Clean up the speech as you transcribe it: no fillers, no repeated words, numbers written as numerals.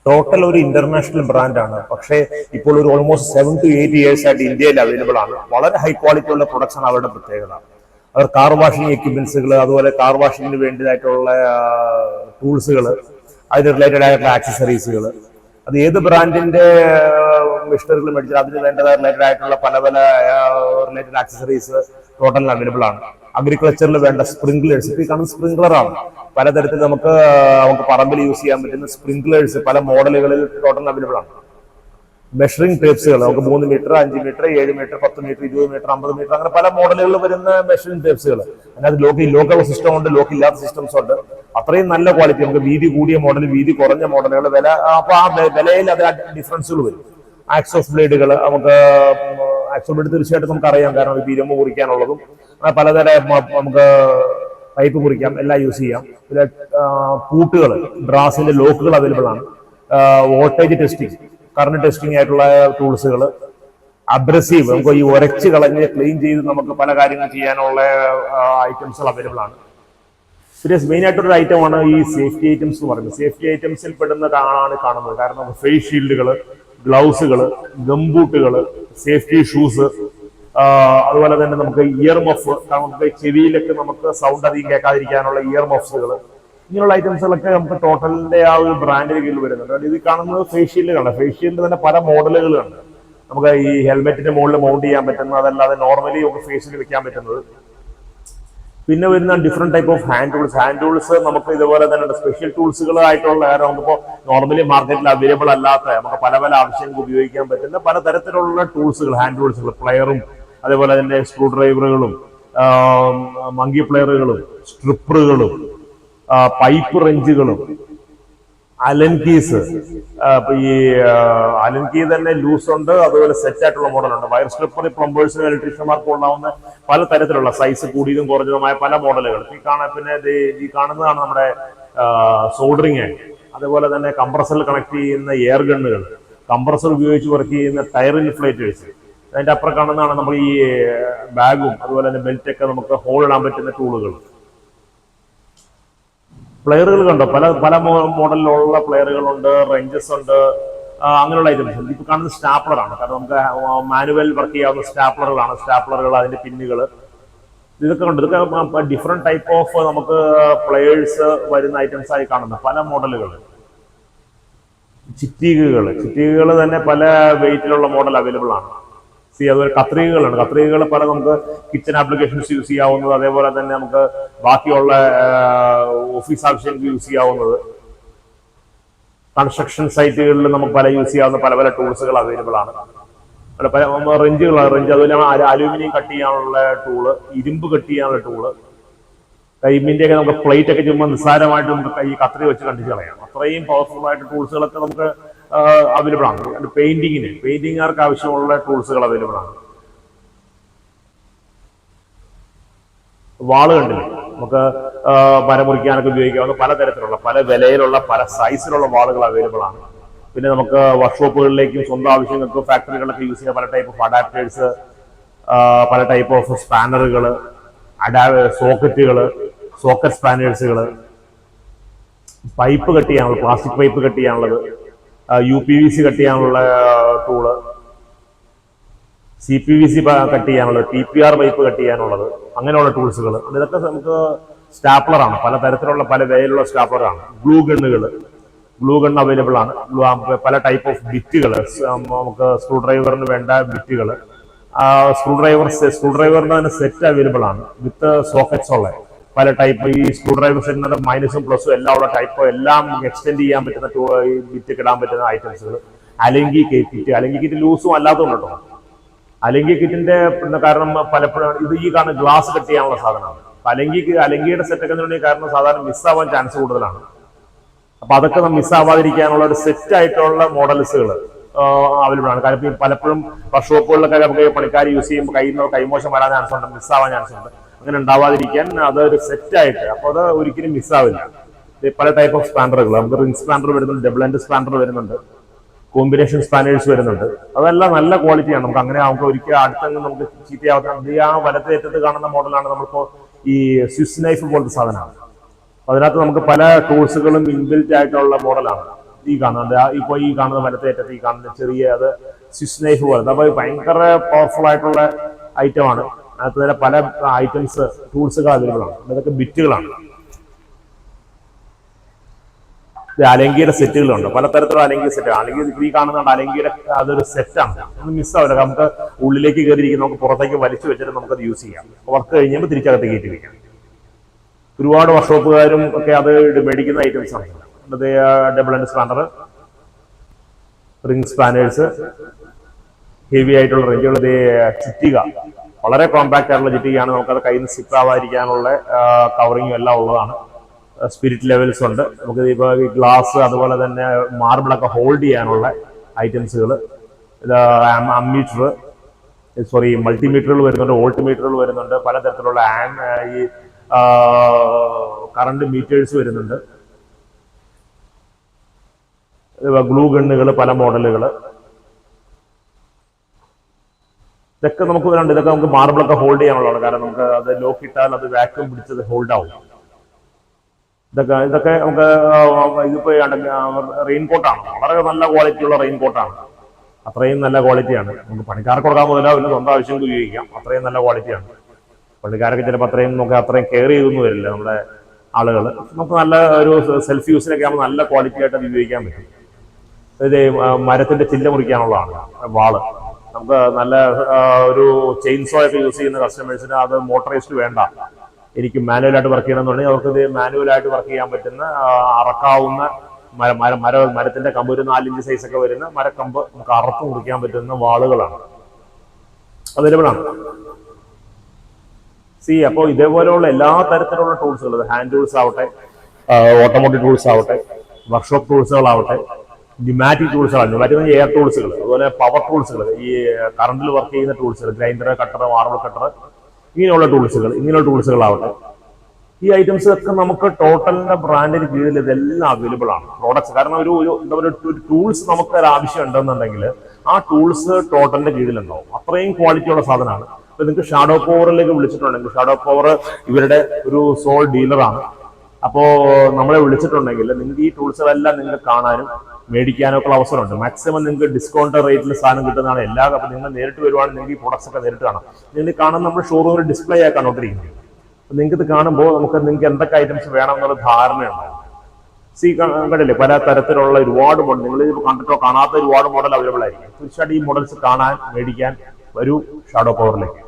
Total ഒരു international ബ്രാൻഡാണ്. പക്ഷേ ഇപ്പോൾ ഒരു ഓൾമോസ്റ്റ് 7 to 8 years ആയിട്ട് ഇന്ത്യയിൽ അവൈലബിൾ ആണ്. വളരെ ഹൈ ക്വാളിറ്റി ഉള്ള പ്രൊഡക്ട്സ് ആണ് അവരുടെ പ്രത്യേകത. അവർ കാർ വാഷിംഗ് എക്യുപ്മെന്റ്സുകൾ, അതുപോലെ കാർ വാഷിങ്ങിന് വേണ്ടിയതായിട്ടുള്ള ടൂൾസുകൾ, അതിന് റിലേറ്റഡ് ആയിട്ടുള്ള ആക്സസറീസുകൾ, അത് ഏത് ബ്രാൻഡിന്റെ മെഷീനറികൾ മേടിച്ചാൽ അതിന് വേണ്ടതായ റിലേറ്റഡ് ആയിട്ടുള്ള പല പല റിലേറ്റഡ് ആക്സസറീസ് ടോട്ടലിൽ അവൈലബിൾ ആണ്. അഗ്രികൾച്ചറിൽ വേണ്ട സ്പ്രിംഗ്ലേഴ്സ്, ഇപ്പോൾ ഈ കാണുന്ന സ്പ്രിംഗ്ലറാണ്. പലതരത്തിൽ നമുക്ക് പറമ്പിൽ യൂസ് ചെയ്യാൻ പറ്റുന്ന സ്പ്രിംഗ്ലേഴ്സ് പല മോഡലുകളിൽ ടോട്ടൽ അവൈലബിൾ ആണ്. മെഷറിംഗ് ടേപ്സുകൾ നമുക്ക് 3 metre, 5 metre, 7 metre, 10 metre, 20 metre, 50 metre, അങ്ങനെ പല മോഡലുകളിൽ വരുന്ന മെഷറിംഗ് ടേപ്സുകൾ. അതിനകത്ത് ലോക്കുള്ള സിസ്റ്റം ഉണ്ട്, ലോക്കില്ലാത്ത സിസ്റ്റംസ് ഉണ്ട്. അത്രയും നല്ല ക്വാളിറ്റി. നമുക്ക് വീതി കൂടിയ മോഡൽ, വീതി കുറഞ്ഞ മോഡലുകൾ, വില, അപ്പൊ ആ വിലയിൽ അത് ഡിഫറൻസുകൾ വരും. ആക്സോസ് ബ്ലേഡുകൾ, നമുക്ക് ആക്സോസ് ബ്ലേഡ് തീർച്ചയായിട്ടും നമുക്കറിയാം, കാരണം ഇത് ഇരുമ്പ് മുറിക്കാനുള്ളതും പലതരം നമുക്ക് പൈപ്പ് മുറിക്കാം, എല്ലാം യൂസ് ചെയ്യാം. പിന്നെ പൂട്ടുകൾ, ബ്രാസിന്റെ ലോക്കുകൾ അവൈലബിൾ ആണ്. വോൾട്ടേജ് ടെസ്റ്റിംഗ്, കറണ്ട് ടെസ്റ്റിംഗ് ആയിട്ടുള്ള ടൂൾസുകൾ, അബ്രസീവ്, നമുക്ക് ഈ ഉരച്ച് കളഞ്ഞ് ക്ലീൻ ചെയ്ത് നമുക്ക് പല കാര്യങ്ങൾ ചെയ്യാനുള്ള ഐറ്റംസുകൾ അവൈലബിൾ ആണ്. പിന്നെ മെയിൻ ആയിട്ടൊരു ഐറ്റമാണ് ഈ സേഫ്റ്റി ഐറ്റംസ് എന്ന് പറയുന്നത്. സേഫ്റ്റി ഐറ്റംസിൽ പെടുന്നതാണ് കാണുന്നത്. കാരണം നമുക്ക് ഫേസ് ഷീൽഡുകൾ, ഗ്ലൗസുകൾ, ഗംബൂട്ടുകൾ, സേഫ്റ്റി ഷൂസ്, അതുപോലെ തന്നെ നമുക്ക് ഇയർ മഫ്, നമുക്ക് ചെവിയിലൊക്കെ നമുക്ക് സൗണ്ട് അധികം കേൾക്കാതിരിക്കാനുള്ള ഇയർ മഫ്സുകൾ, ഇങ്ങനെയുള്ള ഐറ്റംസുകളൊക്കെ നമുക്ക് ടോട്ടലിന്റെ ആ ഒരു ബ്രാൻഡിന് കീഴിൽ വരുന്നുണ്ട്. ഇത് കാണുന്നത് ഫേസ് ഷീൽഡുകളാണ്. ഫേസ് ഷീൽഡ് തന്നെ പല മോഡലുകളുണ്ട്. നമുക്ക് ഈ ഹെൽമെറ്റിന്റെ മുകളിൽ മൗണ്ട് ചെയ്യാൻ പറ്റുന്നത്, അതല്ലാതെ നോർമലി നമുക്ക് ഫേസിൽ വെക്കാൻ പറ്റുന്നത്. പിന്നെ വരുന്ന different type of hand tools. Hand tools നമുക്ക് ഇതുപോലെ തന്നെ സ്പെഷ്യൽ ടൂൾസുകളായിട്ടുള്ള, കാരണം നമുക്കിപ്പോൾ നോർമലി മാർക്കറ്റിൽ അവൈലബിൾ അല്ലാത്ത, നമുക്ക് പല പല ആവശ്യങ്ങൾക്ക് ഉപയോഗിക്കാൻ പറ്റുന്ന പല തരത്തിലുള്ള ടൂൾസുകൾ, ഹാൻഡ് ടൂൾസുകൾ, പ്ലെയറും അതേപോലെ തന്നെ സ്ക്രൂ ഡ്രൈവറുകളും, മങ്കി പ്ലെയറുകളും, സ്ട്രിപ്പറുകളും, പൈപ്പ് റെഞ്ചുകളും, അലൻ കീസ്. ഈ അലൻ കീ തന്നെ ലൂസ് ഉണ്ട്, അതുപോലെ സെറ്റ് ആയിട്ടുള്ള മോഡലുണ്ട്. വയർ സ്ട്രിപ്പർ പ്ലംബേഴ്സിനും ഇലക്ട്രീഷ്യന്മാർക്കും ഉണ്ടാവുന്ന പല തരത്തിലുള്ള സൈസ് കൂടിയതും കുറഞ്ഞതുമായ പല മോഡലുകൾ പിന്നെ ഈ കാണുന്നതാണ് നമ്മുടെ സോൾഡറിങ് ആൻഡ്, അതേപോലെ തന്നെ കംപ്രസറിൽ കണക്ട് ചെയ്യുന്ന എയർ ഗണ്ണുകൾ, കംപ്രസർ ഉപയോഗിച്ച് വർക്ക് ചെയ്യുന്ന ടയർ ഇൻഫ്ലേറ്റേഴ്സ്. അതിന്റെ അപ്പുറം കാണുന്നതാണ് നമ്മൾ ഈ ബാഗും അതുപോലെ തന്നെ ബെൽറ്റൊക്കെ നമുക്ക് ഹോൾ ഇടാൻ പറ്റുന്ന ടൂളുകൾ. പ്ലെയറുകൾ കണ്ടോ, പല പല മോഡലിലുള്ള പ്ലെയറുകളുണ്ട്, റേഞ്ചസ് ഉണ്ട്, അങ്ങനെയുള്ള ഐറ്റംസ്. ഇപ്പൊ കാണുന്നത് സ്റ്റാപ്ലറാണ്. കാരണം നമുക്ക് മാനുവൽ വർക്ക് ചെയ്യാവുന്ന സ്റ്റാപ്ലറുകളാണ്. സ്റ്റാപ്ലറുകൾ, അതിന്റെ പിന്നുകൾ, ഇതൊക്കെ ഉണ്ട്. ഇതൊക്കെ ഡിഫറെന്റ് ടൈപ്പ് ഓഫ് നമുക്ക് പ്ലെയേഴ്സ് വരുന്ന ഐറ്റംസ് ആയി കാണുന്നത്. പല മോഡലുകൾ. ചിറ്റീകുകൾ തന്നെ പല വെയിറ്റിലുള്ള മോഡൽ അവൈലബിൾ ആണ്. അതുപോലെ കത്രികകളുണ്ട്. കത്രികകൾ പല നമുക്ക് കിച്ചൺ ആപ്ലിക്കേഷൻസ് യൂസ് ചെയ്യാവുന്നത്, അതേപോലെ തന്നെ നമുക്ക് ബാക്കിയുള്ള ഓഫീസ് ആവശ്യങ്ങൾക്ക് യൂസ് ചെയ്യാവുന്നത്, കൺസ്ട്രക്ഷൻ സൈറ്റുകളിൽ നമുക്ക് പല യൂസ് ചെയ്യാവുന്ന പല പല ടൂൾസുകൾ അവൈലബിൾ ആണ്. പല റെഞ്ച്, അതുപോലെ അലൂമിനിയം കട്ട് ചെയ്യാനുള്ള ടൂള്, ഇരുമ്പ് കട്ട് ചെയ്യാനുള്ള ടൂള്, കൈമിന്റെ ഒക്കെ നമുക്ക് പ്ലേറ്റ് ഒക്കെ ചുമ്മാ നിസ്സാരമായിട്ട് നമുക്ക് കൈ കത്രി വെച്ച് കണ്ടിച്ച് കളയാം. അത്രയും പവർഫുൾ ആയിട്ട് ടൂൾസുകളൊക്കെ നമുക്ക് അവൈലബിൾ ആണ്. പെയിന്റിങ്ങുകാർക്ക് ആവശ്യമുള്ള ടൂൾസുകൾ അവൈലബിൾ ആണ്. വാള് കണ്ടില്ലേ, നമുക്ക് മരം മുറിക്കാനൊക്കെ ഉപയോഗിക്കാവുന്ന പലതരത്തിലുള്ള, പല വിലയിലുള്ള, പല സൈസിലുള്ള വാളുകൾ അവൈലബിൾ ആണ്. പിന്നെ നമുക്ക് വർക്ക്ഷോപ്പുകളിലേക്കും സ്വന്തം ആവശ്യങ്ങൾക്കും ഫാക്ടറികളിലൊക്കെ യൂസ് ചെയ്യുന്ന പല ടൈപ്പ് ഓഫ് അഡാപ്റ്റേഴ്സ്, പല ടൈപ്പ് ഓഫ് സ്പാനറുകൾ, സോക്കറ്റുകൾ, സോക്കറ്റ് സ്പാനേഴ്സുകൾ, പൈപ്പ് കട്ട് ചെയ്യാനുള്ളത്, പ്ലാസ്റ്റിക് പൈപ്പ് കട്ട് ചെയ്യാനുള്ളത്, UPVC കട്ട് ചെയ്യാനുള്ള ടൂള്, CPVC കട്ട് ചെയ്യാനുള്ളത്, TPR പൈപ്പ് കട്ട് ചെയ്യാനുള്ളത്, അങ്ങനെയുള്ള ടൂൾസുകൾ. ഇതൊക്കെ നമുക്ക് സ്റ്റാപ്ലറാണ്. പല തരത്തിലുള്ള പല വിലയിലുള്ള സ്റ്റാപ്ലറാണ്. ഗ്ലൂ ഗൺ അവൈലബിൾ ആണ്. പല ടൈപ്പ് ഓഫ് ബിറ്റുകൾ, നമുക്ക് സ്ക്രൂ ഡ്രൈവറിന് വേണ്ട ബിറ്റുകൾ, സ്ക്രൂ ഡ്രൈവറിന്റെ തന്നെ സെറ്റ് അവൈലബിൾ ആണ് വിത്ത് സോക്കറ്റ്സ് ഉള്ള പല ടൈപ്പ്. ഈ സ്ക്രൂ ഡ്രൈവർ സെറ്റിന്റെ മൈനസും പ്ലസും എല്ലാം ഉള്ള ടൈപ്പ്, എല്ലാം എക്സ്റ്റെൻഡ് ചെയ്യാൻ പറ്റുന്ന ബിറ്റ് ഇടാൻ പറ്റുന്ന ഐറ്റംസുകൾ. അലങ്കി കിറ്റ് ലൂസും അല്ലാത്തതും കേട്ടോ. അലങ്കി കിറ്റിന്റെ കാരണം പലപ്പോഴും ഇത് ഈ കാണുന്ന ഗ്ലാസ് കട്ട് ചെയ്യാനുള്ള സാധനമാണ്. അലങ്കിയുടെ സെറ്റൊക്കെ എന്നുണ്ടെങ്കിൽ കാരണം സാധാരണ മിസ്സാവാൻ ചാൻസ് കൂടുതലാണ്. അപ്പൊ അതൊക്കെ മിസ്സാവാതിരിക്കാനുള്ള ഒരു സെറ്റ് ആയിട്ടുള്ള മോഡൽസുകൾ അവൈലബിൾ ആണ്. കാരണം പലപ്പോഴും വർക്ക്ഷോപ്പുകളിലൊക്കെ നമുക്ക് പണിക്കാർ യൂസ് ചെയ്യുമ്പോൾ കൈമോശം വരാൻ ചാൻസ് ഉണ്ട്, മിസ്സാവാൻ ചാൻസ് ഉണ്ട്. അങ്ങനെ ഉണ്ടാവാതിരിക്കാൻ അതൊരു സെറ്റ് ആയിട്ട്, അപ്പോൾ അത് ഒരിക്കലും മിസ്സാവില്ല. പല ടൈപ്പ് ഓഫ് സ്പാനറുകൾ, നമുക്ക് റിംഗ് സ്പാനർ വരുന്നുണ്ട്, ഡബിൾ എൻഡ് സ്പാനർ വരുന്നുണ്ട്, കോമ്പിനേഷൻ സ്പാനേഴ്സ് വരുന്നുണ്ട്. അതെല്ലാം നല്ല ക്വാളിറ്റിയാണ്. നമുക്ക് അങ്ങനെ നമുക്ക് ഒരിക്കലും അടുത്തങ്ങ് നമുക്ക് ചീത്തയാവുന്ന ആ വലത്തേറ്റത്ത് കാണുന്ന മോഡലാണ് നമ്മളിപ്പോൾ ഈ സ്വിസ് നൈഫ് പോലത്തെ സാധനമാണ്. അതിനകത്ത് നമുക്ക് പല ടൂൾസുകളും ഇൻബിൽറ്റ് ആയിട്ടുള്ള മോഡലാണ്. ഈ കാണുന്നുണ്ട്, ഇപ്പോൾ ഈ കാണുന്ന വലത്തേറ്റത്ത് ഈ കാണുന്ന ചെറിയ അത് സ്വിസ് നൈഫ് പോലെ, അപ്പോൾ ഭയങ്കര പവർഫുൾ ആയിട്ടുള്ള ഐറ്റമാണ്. അതിനകത്ത് തന്നെ പല ഐറ്റംസ് ടൂൾസുകൾ അവൈലബിൾ ആണ്. ഇതൊക്കെ ബിറ്റുകളാണ്. അലങ്കിയുടെ സെറ്റുകളുണ്ട്, പലതരത്തിലുള്ള അലങ്കിയ സെറ്റ്. അല്ലെങ്കിൽ ഈ കാണുന്നുണ്ട് അലങ്കിയുടെ അതൊരു സെറ്റാണ്, ഒന്ന് മിസ്സാവില്ല. നമുക്ക് ഉള്ളിലേക്ക് കയറിയിരിക്കും, നമുക്ക് പുറത്തേക്ക് വലിച്ചു വെച്ചിട്ട് നമുക്കത് യൂസ് ചെയ്യാം. വർക്ക് കഴിഞ്ഞപ്പോൾ തിരിച്ചകത്ത് കയറ്റി വയ്ക്കാം. ഒരുപാട് വർക്ക്ഷോപ്പുകാരും ഒക്കെ അത് മേടിക്കുന്ന ഐറ്റംസ് ആണ്. Double end spanner, ring spanners, heavy ആയിട്ടുള്ള റേഞ്ചുകൾ. ചുറ്റിക വളരെ കോമ്പാക്ട് ആയിട്ടുള്ള ചുറ്റികയാണ്. നമുക്കത് കയ്യിൽ നിന്ന് സിപ്പാവാതിരിക്കാനുള്ള കവറിങ്ങും എല്ലാം ഉള്ളതാണ്. സ്പിരിറ്റ് ലെവൽസ് ഉണ്ട്. നമുക്ക് ഇപ്പോൾ ഗ്ലാസ് അതുപോലെ തന്നെ മാർബിളൊക്കെ ഹോൾഡ് ചെയ്യാനുള്ള ഐറ്റംസുകൾ. ഇത് അമ്മീറ്റർ, സോറി മൾട്ടിമീറ്ററുകൾ വരുന്നുണ്ട്, വോൾട്ട് മീറ്ററുകൾ വരുന്നുണ്ട്, പലതരത്തിലുള്ള ഈ കറണ്ട് മീറ്റേഴ്സ് വരുന്നുണ്ട്, ഗ്ലൂ ഗണ്ണുകൾ, പല മോഡലുകൾ. ഇതൊക്കെ നമുക്ക് വരാണ്ട്. ഇതൊക്കെ നമുക്ക് മാർബിളൊക്കെ ഹോൾഡ് ചെയ്യാനുള്ളതാണ്. കാരണം നമുക്ക് അത് ലോക്ക് ഇട്ടാൽ അത് വാക്യൂം പിടിച്ചത് ഹോൾഡ് ആവും. ഇതൊക്കെ നമുക്ക് ഇതിപ്പോ റെയിൻകോട്ടാണ്, വളരെ നല്ല ക്വാളിറ്റിയുള്ള റെയിൻകോട്ടാണ്. അത്രയും നല്ല ക്വാളിറ്റിയാണ്. നമുക്ക് പണിക്കാർക്ക് കൊടുക്കാൻ പോകില്ല, പിന്നെ സ്വന്തം ആവശ്യങ്ങൾക്ക് ഉപയോഗിക്കാം. അത്രയും നല്ല ക്വാളിറ്റിയാണ്. പണിക്കാരൊക്കെ ചിലപ്പോൾ അത്രയും കെയർ ചെയ്തൊന്നും വരില്ല നമ്മുടെ ആളുകൾ. നമുക്ക് നല്ല ഒരു സെൽഫ് യൂസിനൊക്കെ ആകുമ്പോൾ നല്ല ക്വാളിറ്റി ആയിട്ട് അത് ഉപയോഗിക്കാൻ പറ്റും. ഇത് മരത്തിന്റെ ചില്ല മുറിക്കാനുള്ളതാണ് വാള്. നമുക്ക് നല്ല ഒരു ചെയിൻസോ ഒക്കെ യൂസ് ചെയ്യുന്ന കസ്റ്റമേഴ്സിന് അത് മോട്ടറൈസ്ഡ് വേണ്ട, എനിക്ക് മാനുവലായിട്ട് വർക്ക് ചെയ്യണമെന്നുണ്ടെങ്കിൽ അവർക്ക് ഇത് മാനുവലായിട്ട് വർക്ക് ചെയ്യാൻ പറ്റുന്ന അറക്കാവുന്ന മരത്തിന്റെ കമ്പ്, ഒരു 4 ഇഞ്ച് സൈസ് ഒക്കെ വരുന്ന മരക്കമ്പ് നമുക്ക് അറുത്ത് മുറിക്കാൻ പറ്റുന്ന വാളുകളാണ് അവൈലബിൾ ആണ്. അപ്പോൾ ഇതേപോലെയുള്ള എല്ലാ തരത്തിലുള്ള ടൂൾസുകൾ, ഹാൻഡ് ടൂൾസ് ആവട്ടെ, ഓട്ടോമോട്ടീവ് ടൂൾസ് ആവട്ടെ, വർക്ക്ഷോപ്പ് ടൂൾസുകളാവട്ടെ, ന്യൂമാറ്റിക് ടൂൾസുകളാണ്. ന്യൂമാറ്റിക് എയർ ടൂൾസുകൾ, അതുപോലെ പവർ ടൂൾസുകൾ, ഈ കറണ്ടിൽ വർക്ക് ചെയ്യുന്ന ടൂൾസുകൾ, ഗ്രൈൻഡർ, കട്ടർ, മാർബിൾ കട്ടർ, ഇങ്ങനെയുള്ള ടൂൾസുകളാവട്ടെ, ഈ ഐറ്റംസ് ഒക്കെ നമുക്ക് ടോട്ടലിന്റെ ബ്രാൻഡിന് കീഴിൽ ഇതെല്ലാം അവൈലബിൾ ആണ് പ്രോഡക്ട്സ്. കാരണം ഒരു ടൂൾസ് നമുക്ക് ഒരു ആവശ്യം ഉണ്ടെന്നുണ്ടെങ്കിൽ ആ ടൂൾസ് ടോട്ടലിന്റെ കീഴിലുണ്ടാവും. അത്രയും ക്വാളിറ്റിയുള്ള സാധനമാണ്. ഇപ്പൊ നിങ്ങൾക്ക് ഷാഡോ പവറിലേക്ക് വിളിച്ചിട്ടുണ്ടെങ്കിൽ, ഷാഡോ പവർ ഇവരുടെ ഒരു സോൾ ഡീലറാണ്. അപ്പോ നമ്മളെ വിളിച്ചിട്ടുണ്ടെങ്കിൽ നിങ്ങൾക്ക് ഈ ടൂൾസുകളെല്ലാം നിങ്ങൾക്ക് കാണാനും മേടിക്കാനും ഒക്കെ അവസരമുണ്ട്. മാക്സിമം നിങ്ങൾക്ക് ഡിസ്കൗണ്ട് റേറ്റിൽ സാധനം കിട്ടുന്നതാണ് എല്ലാ. അപ്പോൾ നിങ്ങൾ നേരിട്ട് വരുവാണെങ്കിൽ നിങ്ങൾക്ക് ഈ പ്രൊഡക്ട്സ് ഒക്കെ നേരിട്ട് കാണാം. നിങ്ങൾ കാണുന്ന നമ്മുടെ ഷോറൂമിൽ ഡിസ്പ്ലേ ആയി കണ്ടോണ്ടിരിക്കുന്നത്. നിങ്ങൾക്ക് ഇത് കാണുമ്പോൾ നിങ്ങൾക്ക് എന്തൊക്കെ ഐറ്റംസ് വേണം എന്നുള്ള ധാരണയുണ്ടാവും. കണ്ടില്ലേ, പല തരത്തിലുള്ള ഒരുപാട് മോഡൽ, നിങ്ങൾ കണ്ടിട്ടോ കാണാത്ത ഒരുപാട് മോഡൽ അവൈലബിൾ ആയിരിക്കും. തീർച്ചയായിട്ടും ഈ മോഡൽസ് കാണാൻ, മേടിക്കാൻ വരൂ ഷാഡോ പവറിലേക്ക്.